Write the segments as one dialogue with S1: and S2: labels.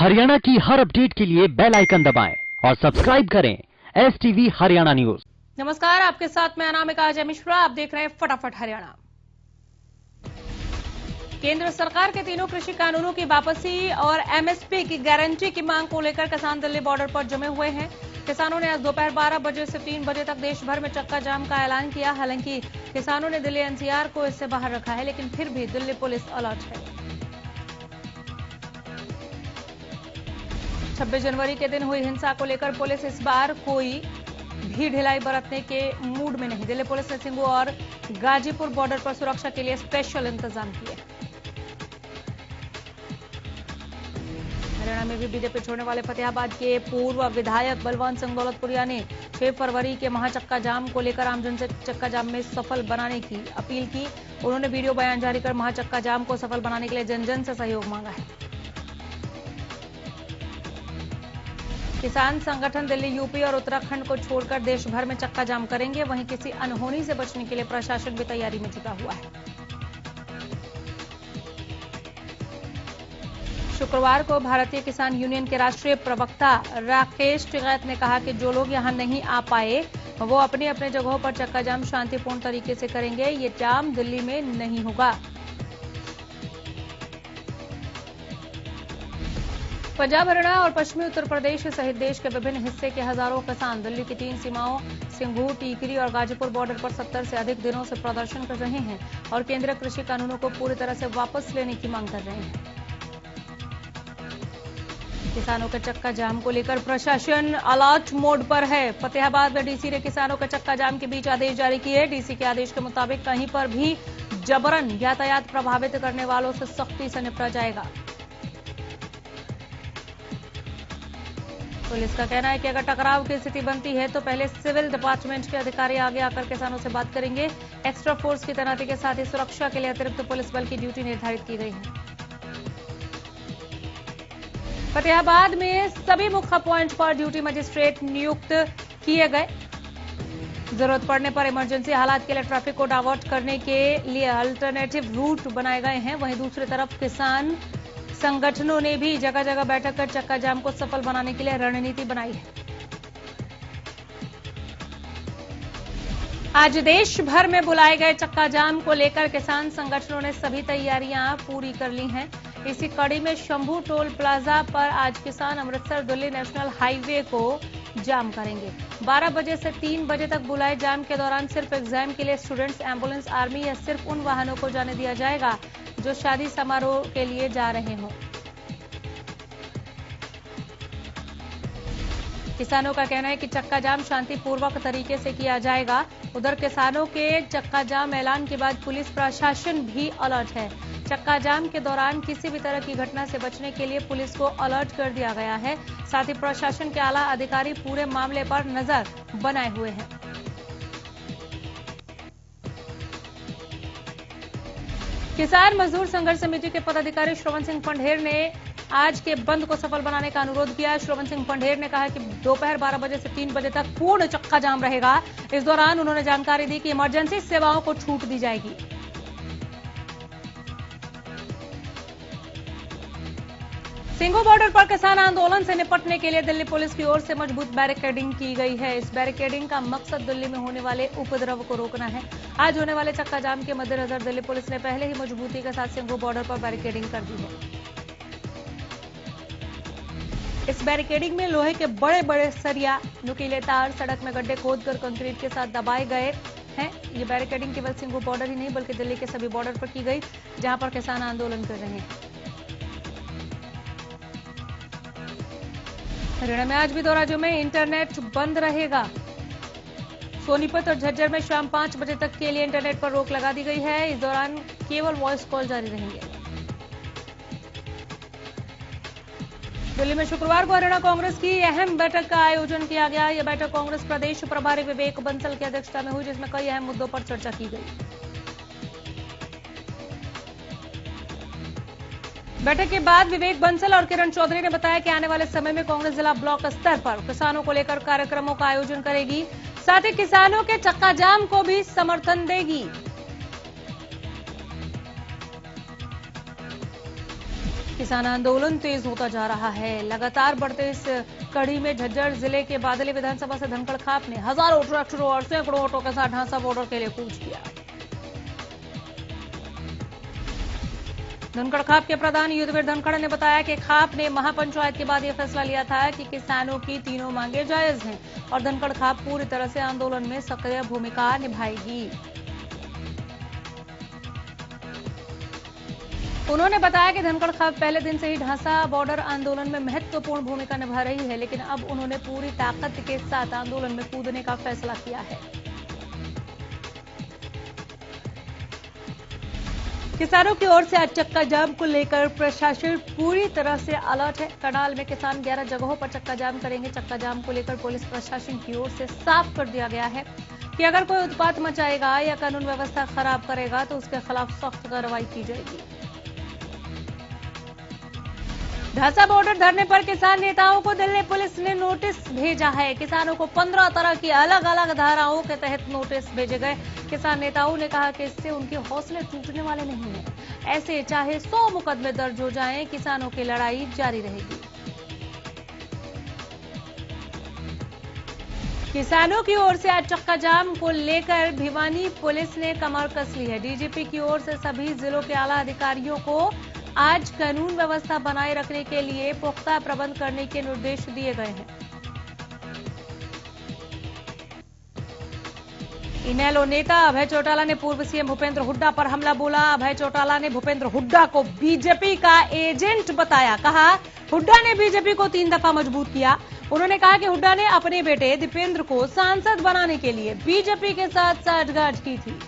S1: हरियाणा की हर अपडेट के लिए बेल आइकन दबाएं और सब्सक्राइब करें STV हरियाणा न्यूज।
S2: नमस्कार, आपके साथ मैं अनामिका अजय मिश्रा। आप देख रहे हैं फटाफट हरियाणा। केंद्र सरकार के तीनों कृषि कानूनों की वापसी और MSP की गारंटी की मांग को लेकर किसान दिल्ली बॉर्डर पर जमे हुए हैं। किसानों ने आज दोपहर 12 बजे से 3 बजे तक देश भर में चक्का जाम का ऐलान किया। हालांकि किसानों ने दिल्ली NCR को इससे बाहर रखा है, लेकिन फिर भी दिल्ली पुलिस अलर्ट है। 26 जनवरी के दिन हुई हिंसा को लेकर पुलिस इस बार कोई भी ढिलाई बरतने के मूड में नहीं। दिल्ली पुलिस ने सिंगू और गाजीपुर बॉर्डर पर सुरक्षा के लिए स्पेशल इंतजाम किए। हरियाणा में भी बीजेपी छोड़ने वाले फतेहाबाद के पूर्व विधायक बलवंत सिंह दौलतपुरिया ने 6 फरवरी के महाचक्का जाम को लेकर आमजन से चक्का जाम में सफल बनाने की अपील की। उन्होंने वीडियो बयान जारी कर महाचक्का जाम को सफल बनाने के लिए जन जन से सहयोग मांगा है। किसान संगठन दिल्ली, यूपी और उत्तराखंड को छोड़कर देश भर में चक्का जाम करेंगे। वहीं किसी अनहोनी से बचने के लिए प्रशासन भी तैयारी में जुटा हुआ है। शुक्रवार को भारतीय किसान यूनियन के राष्ट्रीय प्रवक्ता राकेश टिकैत ने कहा कि जो लोग यहां नहीं आ पाए वो अपने अपने जगहों पर चक्का जाम शांतिपूर्ण तरीके से करेंगे। ये जाम दिल्ली में नहीं होगा। पंजाब, हरियाणा और पश्चिमी उत्तर प्रदेश सहित देश के विभिन्न हिस्से के हजारों किसान दिल्ली की 3 सीमाओं सिंघू, टीकरी और गाजीपुर बॉर्डर पर 70 से अधिक दिनों से प्रदर्शन कर रहे हैं और केंद्रीय कृषि कानूनों को पूरी तरह से वापस लेने की मांग कर रहे हैं। किसानों के चक्का जाम को लेकर प्रशासन अलर्ट मोड पर है। फतेहाबाद में डीसी ने किसानों के चक्का जाम के बीच आदेश जारी किए। डीसी के आदेश के मुताबिक कहीं पर भी जबरन यातायात प्रभावित करने वालों से सख्ती से निपटा जाएगा। पुलिस का कहना है कि अगर टकराव की स्थिति बनती है तो पहले सिविल डिपार्टमेंट के अधिकारी आगे आकर किसानों से बात करेंगे। एक्स्ट्रा फोर्स की तैनाती के साथ ही सुरक्षा के लिए अतिरिक्त पुलिस बल की ड्यूटी निर्धारित की गई है। फतेहाबाद में सभी मुख्य पॉइंट पर ड्यूटी मजिस्ट्रेट नियुक्त किए गए। जरूरत पड़ने पर इमरजेंसी हालात के लिए ट्रैफिक को डाइवर्ट करने के लिए अल्टरनेटिव रूट बनाए गए हैं। वहीं दूसरी तरफ किसान संगठनों ने भी जगह जगह बैठक कर चक्का जाम को सफल बनाने के लिए रणनीति बनाई है। आज देश भर में बुलाए गए चक्का जाम को लेकर किसान संगठनों ने सभी तैयारियां पूरी कर ली हैं। इसी कड़ी में शंभू टोल प्लाजा पर आज किसान अमृतसर दिल्ली नेशनल हाईवे को जाम करेंगे। 12 बजे से 3 बजे तक बुलाए जाम के दौरान सिर्फ एग्जाम के लिए स्टूडेंट्स, एम्बुलेंस, आर्मी या सिर्फ उन वाहनों को जाने दिया जाएगा जो शादी समारोह के लिए जा रहे हों। किसानों का कहना है कि चक्का जाम शांतिपूर्वक तरीके से किया जाएगा। उधर किसानों के चक्का जाम ऐलान के बाद पुलिस प्रशासन भी अलर्ट है। चक्का जाम के दौरान किसी भी तरह की घटना से बचने के लिए पुलिस को अलर्ट कर दिया गया है। साथ ही प्रशासन के आला अधिकारी पूरे मामले पर नजर बनाए हुए हैं। किसान मजदूर संघर्ष समिति के पदाधिकारी श्रवण सिंह पंढेर ने आज के बंद को सफल बनाने का अनुरोध किया। श्रवण सिंह पंढेर ने कहा कि दोपहर 12 बजे से 3 बजे तक पूर्ण चक्का जाम रहेगा। इस दौरान उन्होंने जानकारी दी कि इमरजेंसी सेवाओं को छूट दी जाएगी। सिंघू बॉर्डर पर किसान आंदोलन से निपटने के लिए दिल्ली पुलिस की ओर से मजबूत बैरिकेडिंग की गई है। इस बैरिकेडिंग का मकसद दिल्ली में होने वाले उपद्रव को रोकना है। आज होने वाले चक्का जाम के मद्देनजर दिल्ली पुलिस ने पहले ही मजबूती के साथ सिंघू बॉर्डर पर बैरिकेडिंग कर दी है। इस बैरिकेडिंग में लोहे के बड़े बड़े सरिया, नुकीले तार, सड़क में गड्ढे खोदकर कंक्रीट के साथ दबाए गए हैं। ये बैरिकेडिंग केवल सिंघू बॉर्डर ही नहीं बल्कि दिल्ली के सभी बॉर्डर पर की गई जहां पर किसान आंदोलन कर रहे हैं। हरियाणा में आज भी दो राज्यों में इंटरनेट बंद रहेगा। सोनीपत और झज्जर में शाम 5 बजे तक के लिए इंटरनेट पर रोक लगा दी गई है। इस दौरान केवल वॉइस कॉल जारी रहेंगे। दिल्ली में शुक्रवार को हरियाणा कांग्रेस की अहम बैठक का आयोजन किया गया। यह बैठक कांग्रेस प्रदेश प्रभारी विवेक बंसल की अध्यक्षता में हुई, जिसमें कई अहम मुद्दों पर चर्चा की गई। बैठक के बाद विवेक बंसल और किरण चौधरी ने बताया कि आने वाले समय में कांग्रेस जिला ब्लॉक स्तर पर किसानों को लेकर कार्यक्रमों का आयोजन करेगी। साथ ही किसानों के चक्का जाम को भी समर्थन देगी। किसान आंदोलन तेज होता जा रहा है। लगातार बढ़ते इस कड़ी में झज्जर जिले के बादली विधानसभा से धनखड़ खाप ने हजारों ट्रैक्टरों और सैकड़ों ऑटो के साथ ढांसा बॉर्डर के लिए कूच किया। धनखड़ खाप के प्रधान युद्धवीर धनखड़ ने बताया कि खाप ने महापंचायत के बाद यह फैसला लिया था कि किसानों की तीनों मांगे जायज हैं और धनखड़ खाप पूरी तरह से आंदोलन में सक्रिय भूमिका निभाएगी। उन्होंने बताया कि धनखड़ खाप पहले दिन से ही ढांसा बॉर्डर आंदोलन में महत्वपूर्ण भूमिका निभा रही है, लेकिन अब उन्होंने पूरी ताकत के साथ आंदोलन में कूदने का फैसला किया है। किसानों की ओर से आज चक्का जाम को लेकर प्रशासन पूरी तरह से अलर्ट है। करनाल में किसान 11 जगहों पर चक्का जाम करेंगे। चक्का जाम को लेकर पुलिस प्रशासन की ओर से साफ कर दिया गया है कि अगर कोई उत्पात मचाएगा या कानून व्यवस्था खराब करेगा तो उसके खिलाफ सख्त कार्रवाई की जाएगी। ढांसा बॉर्डर धरने पर किसान नेताओं को दिल्ली पुलिस ने नोटिस भेजा है। किसानों को 15 तरह की अलग अलग धाराओं के तहत नोटिस भेजे गए। किसान नेताओं ने कहा कि इससे उनके हौसले टूटने वाले नहीं हैं। ऐसे चाहे 100 मुकदमे दर्ज हो जाएं, किसानों की लड़ाई जारी रहेगी। किसानों की ओर से आज चक्का जाम को लेकर भिवानी पुलिस ने कमर कस ली है। डीजीपी की ओर से सभी जिलों के आला अधिकारियों को आज कानून व्यवस्था बनाए रखने के लिए पुख्ता प्रबंध करने के निर्देश दिए गए हैं। इनेलो नेता अभय चौटाला ने पूर्व सीएम भूपेंद्र हुड्डा पर हमला बोला। अभय चौटाला ने भूपेंद्र हुड्डा को बीजेपी का एजेंट बताया। कहा हुड्डा ने बीजेपी को 3 दफा मजबूत किया। उन्होंने कहा कि हुड्डा ने अपने बेटे दीपेंद्र को सांसद बनाने के लिए बीजेपी के साथ साठगांठ की थी।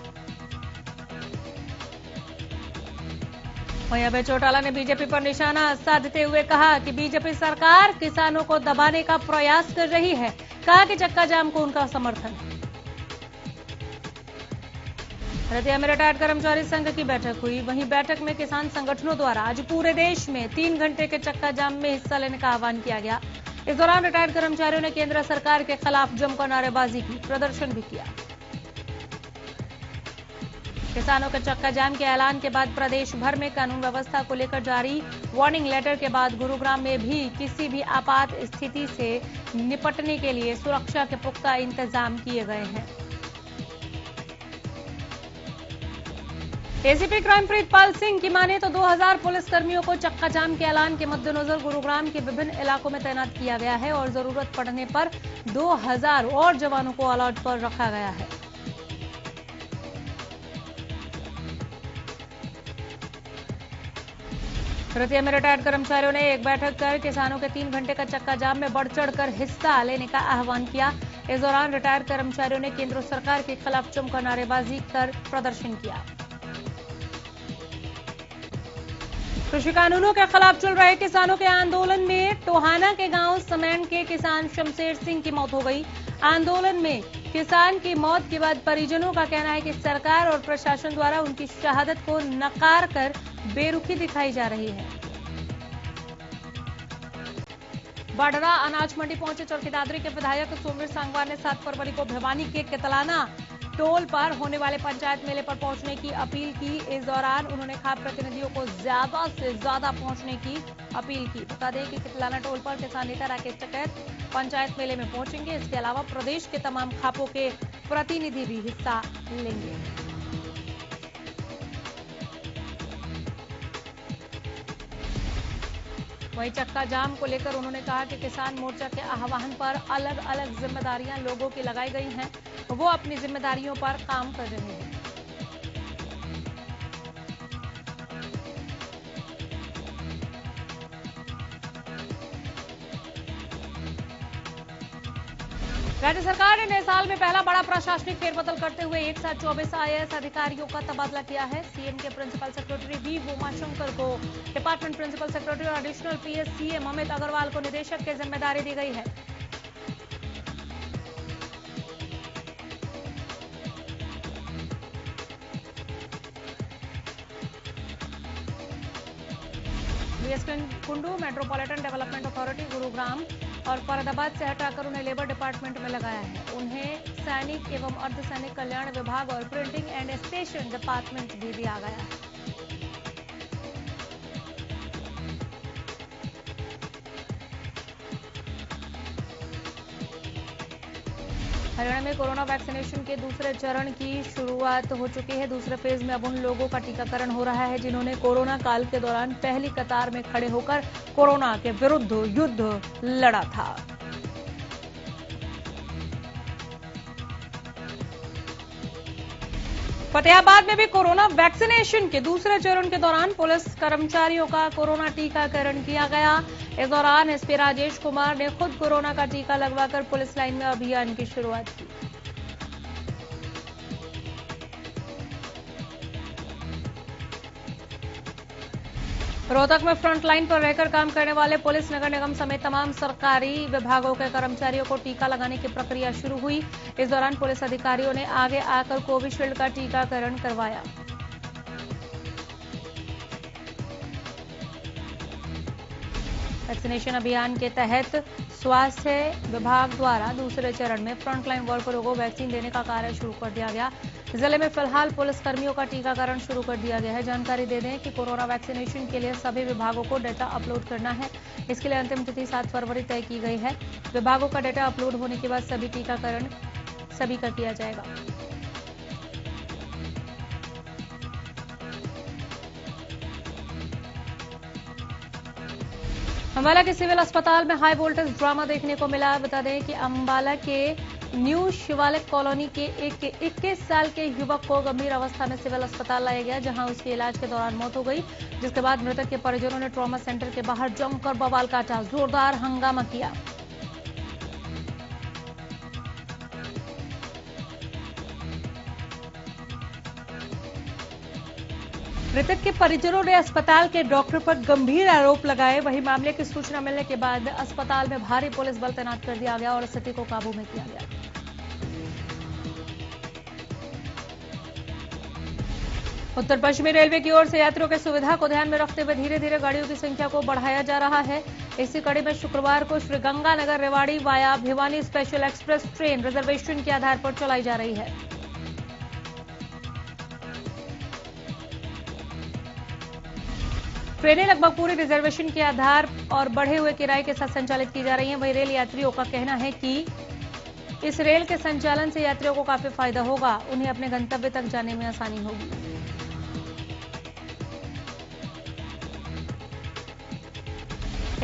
S2: वहीं अभय चौटाला ने बीजेपी पर निशाना साधते हुए कहा कि बीजेपी सरकार किसानों को दबाने का प्रयास कर रही है। कहा कि चक्का जाम को उनका समर्थन है। रतिया में रिटायर्ड कर्मचारी संघ की बैठक हुई। वहीं बैठक में किसान संगठनों द्वारा आज पूरे देश में 3 घंटे के चक्का जाम में हिस्सा लेने का आह्वान किया गया। इस दौरान रिटायर्ड कर्मचारियों ने केंद्र सरकार के खिलाफ जमकर नारेबाजी की, प्रदर्शन भी किया। किसानों के चक्का जाम के ऐलान के बाद प्रदेश भर में कानून व्यवस्था को लेकर जारी वार्निंग लेटर के बाद गुरुग्राम में भी किसी भी आपात स्थिति से निपटने के लिए सुरक्षा के पुख्ता इंतजाम किए गए हैं। एसीपी क्राइम प्रीतपाल सिंह की माने तो 2000 पुलिसकर्मियों को चक्का जाम के ऐलान के मद्देनजर गुरुग्राम के विभिन्न इलाकों में तैनात किया गया है और जरूरत पड़ने पर 2000 और जवानों को अलर्ट पर रखा गया है। रतिया में रिटायर्ड कर्मचारियों ने एक बैठक कर किसानों के 3 घंटे का चक्का जाम में बढ़ चढ़कर हिस्सा लेने का आह्वान किया। इस दौरान रिटायर्ड कर्मचारियों ने केंद्र सरकार के खिलाफ जमकर नारेबाजी कर प्रदर्शन किया। कृषि कानूनों के खिलाफ चल रहे किसानों के आंदोलन में टोहाना के गांव समेंड के किसान शमशेर सिंह की मौत हो गई। आंदोलन में किसान की मौत के बाद परिजनों का कहना है कि सरकार और प्रशासन द्वारा उनकी शहादत को नकार कर बेरुखी दिखाई जा रही है। बाडरा अनाज मंडी पहुंचे चरखी दादरी के विधायक सोमवीर सांगवान ने 7 फरवरी को भिवानी के कितलाना टोल पर होने वाले पंचायत मेले पर पहुंचने की अपील की। इस दौरान उन्होंने खाप प्रतिनिधियों को ज्यादा से ज्यादा पहुंचने की अपील की। बता दें कि कितलाना टोल पर किसान नेता राकेश टिकैत पंचायत मेले में पहुंचेंगे। इसके अलावा प्रदेश के तमाम खापों के प्रतिनिधि भी हिस्सा लेंगे। वहीं चक्का जाम को लेकर उन्होंने कहा कि किसान मोर्चा के आह्वान पर अलग अलग जिम्मेदारियां लोगों की लगाई गई हैं, वो अपनी जिम्मेदारियों पर काम कर रहे हैं। राज्य सरकार ने नए साल में पहला बड़ा प्रशासनिक फेरबदल करते हुए एक साथ 24 आईएएस अधिकारियों का तबादला किया है। सीएम के प्रिंसिपल सेक्रेटरी वी उमाशंकर को डिपार्टमेंट प्रिंसिपल सेक्रेटरी और additional PS CM Amit Agrawal को निदेशक की जिम्मेदारी दी गई है। Kundu metropolitan development authority Gurugram और फरीदाबाद से हटाकर उन्हें लेबर डिपार्टमेंट में लगाया है। उन्हें सैनिक एवं अर्धसैनिक कल्याण विभाग और प्रिंटिंग एंड स्टेशन डिपार्टमेंट भी दिया गया है। हरियाणा में कोरोना वैक्सीनेशन के दूसरे चरण की शुरुआत हो चुकी है। दूसरे फेज में अब उन लोगों का टीकाकरण हो रहा है जिन्होंने कोरोना काल के दौरान पहली कतार में खड़े होकर कोरोना के विरुद्ध युद्ध लड़ा था। फतेहाबाद में भी कोरोना वैक्सीनेशन के दूसरे चरण के दौरान पुलिस कर्मचारियों का कोरोना टीकाकरण किया गया। इस दौरान एसपी राजेश कुमार ने खुद कोरोना का टीका लगवाकर पुलिस लाइन में अभियान की शुरुआत की। रोहतक में फ्रंट लाइन पर रहकर काम करने वाले पुलिस, नगर निगम समेत तमाम सरकारी विभागों के कर्मचारियों को टीका लगाने की प्रक्रिया शुरू हुई। इस दौरान पुलिस अधिकारियों ने आगे आकर कोविशील्ड का टीकाकरण करवाया। वैक्सीनेशन अभियान के तहत स्वास्थ्य विभाग द्वारा दूसरे चरण में फ्रंटलाइन वर्करों को वैक्सीन देने का कार्य शुरू कर दिया गया। जिले में फिलहाल पुलिस कर्मियों का टीकाकरण शुरू कर दिया गया है। जानकारी दे दें कि कोरोना वैक्सीनेशन के लिए सभी विभागों को डेटा अपलोड करना है। इसके लिए अंतिम तिथि 7 फरवरी तय की गई है। विभागों का डेटा अपलोड होने के बाद सभी टीकाकरण सभी का किया जाएगा। अंबाला के सिविल अस्पताल में हाई वोल्टेज ड्रामा देखने को मिला। बता दें कि अंबाला के न्यू शिवालिक कॉलोनी के एक 21 साल के युवक को गंभीर अवस्था में सिविल अस्पताल लाया गया, जहां उसके इलाज के दौरान मौत हो गई। जिसके बाद मृतक के परिजनों ने ट्रॉमा सेंटर के बाहर जमकर बवाल काटा, जोरदार हंगामा किया। मृतक के परिजनों ने अस्पताल के डॉक्टर पर गंभीर आरोप लगाए। वहीं मामले की सूचना मिलने के बाद अस्पताल में भारी पुलिस बल तैनात कर दिया गया और स्थिति को काबू में किया गया। उत्तर पश्चिमी रेलवे की ओर से यात्रियों की सुविधा को ध्यान में रखते हुए धीरे धीरे गाड़ियों की संख्या को बढ़ाया जा रहा है। इसी कड़ी में शुक्रवार को Sriganganagar Rewari via Bhiwani special express train reservation के आधार पर चलाई जा रही है। ट्रेनें लगभग पूरी रिजर्वेशन के आधार और बढ़े हुए किराए के साथ संचालित की जा रही हैं। वहीं रेल यात्रियों का कहना है कि इस रेल के संचालन से यात्रियों को काफी फायदा होगा। उन्हें अपने गंतव्य तक जाने में आसानी होगी।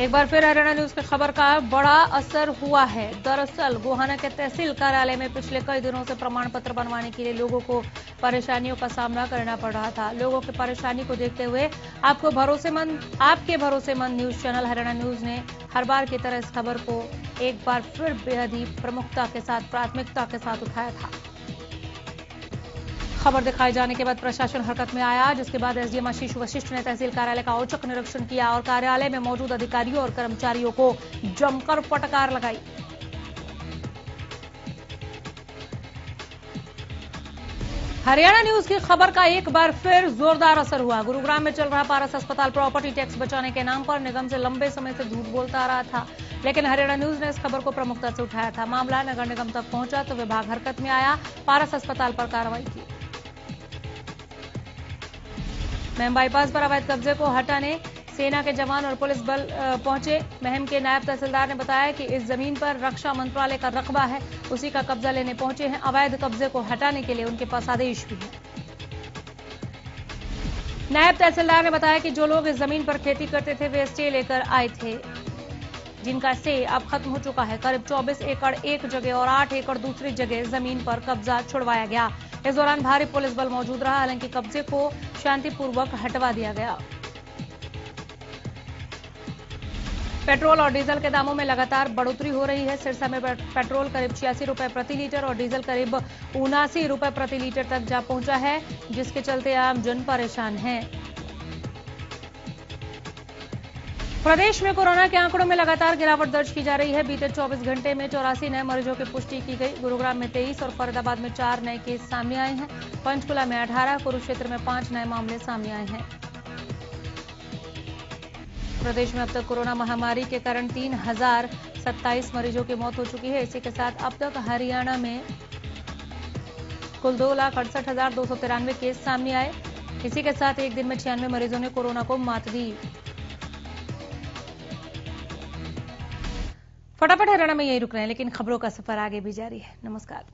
S2: एक बार फिर हरियाणा न्यूज की खबर का बड़ा असर हुआ है। दरअसल गोहाना के तहसील कार्यालय में पिछले कई दिनों से प्रमाण पत्र बनवाने के लिए लोगों को परेशानियों का सामना करना पड़ रहा था। लोगों की परेशानी को देखते हुए आपके भरोसेमंद न्यूज चैनल हरियाणा न्यूज ने हर बार की तरह इस खबर को एक बार फिर बेहद ही प्रमुखता के साथ, प्राथमिकता के साथ उठाया था। खबर दिखाए जाने के बाद प्रशासन हरकत में आया, जिसके बाद एसडीएम आशीष वशिष्ठ ने तहसील कार्यालय का औचक निरीक्षण किया और कार्यालय में मौजूद अधिकारियों और कर्मचारियों को जमकर फटकार लगाई। हरियाणा न्यूज की खबर का एक बार फिर जोरदार असर हुआ। गुरुग्राम में चल रहा पारस अस्पताल प्रॉपर्टी टैक्स बचाने के नाम पर निगम से लंबे समय से झूठ बोलता आ रहा था, लेकिन हरियाणा न्यूज ने इस खबर को प्रमुखता से उठाया था। मामला नगर निगम तक पहुंचा तो विभाग हरकत में आया, पारस अस्पताल पर कार्रवाई की। महम बाईपास पर अवैध कब्जे को हटाने सेना के जवान और पुलिस बल पहुंचे। महम के नायब तहसीलदार ने बताया कि इस जमीन पर रक्षा मंत्रालय का रकबा है, उसी का कब्जा लेने पहुंचे हैं। अवैध कब्जे को हटाने के लिए उनके पास आदेश भी है। नायब तहसीलदार ने बताया कि जो लोग इस जमीन पर खेती करते थे वे स्टे लेकर आए थे, जिनका स्टे अब खत्म हो चुका है। करीब 24 एकड़ एक जगह और 8 एकड़ दूसरी जगह जमीन पर कब्जा छुड़वाया गया। इस दौरान भारी पुलिस बल मौजूद रहा, हालांकि कब्जे को शांतिपूर्वक हटवा दिया गया। पेट्रोल और डीजल के दामों में लगातार बढ़ोतरी हो रही है। सिरसा में पेट्रोल करीब 86 रुपए प्रति लीटर और डीजल करीब 79 रुपए प्रति लीटर तक जा पहुंचा है, जिसके चलते आम जन परेशान हैं। प्रदेश में कोरोना के आंकड़ों में लगातार गिरावट दर्ज की जा रही है। बीते 24 घंटे में 84 नए मरीजों की पुष्टि की गई। गुरुग्राम में 23 और फरीदाबाद में 4 नए केस सामने आए हैं। पंचकुला में 18, कुरुक्षेत्र में 5 नए मामले सामने आए हैं। प्रदेश में अब तक कोरोना महामारी के कारण 3027 मरीजों की मौत हो चुकी है। इसी के साथ अब तक हरियाणा में कुल 2,68,293 केस सामने आए। इसी के साथ एक दिन में 96 मरीजों ने कोरोना को मात दी। फटाफट हरियाणा में यही रुक रहे हैं, लेकिन खबरों का सफर आगे भी जारी है। नमस्कार।